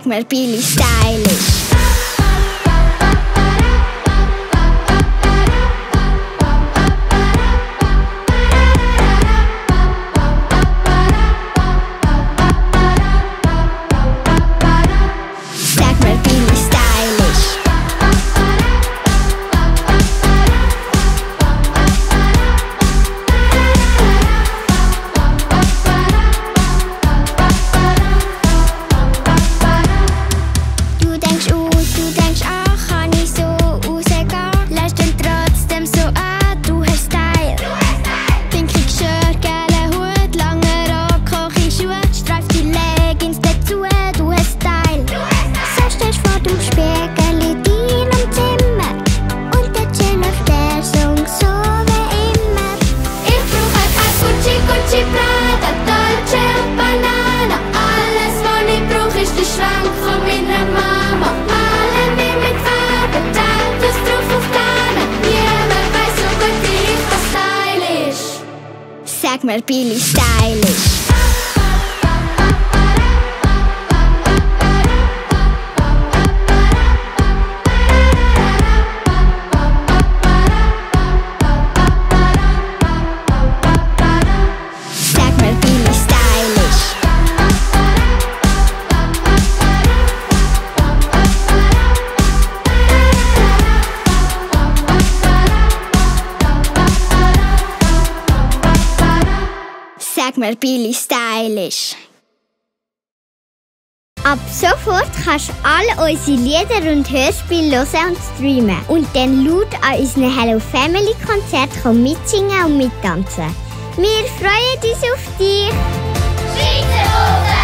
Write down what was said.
mir Billie stylisch. Sag mir Billie stylisch. Sag mir Billie stylisch. Ab sofort kannst du alle unsere Lieder und Hörspiele hören und streamen. Und dann laut an unseren Hello Family Konzerten mitsingen und mittanzen. Wir freuen uns auf dich! Schweizer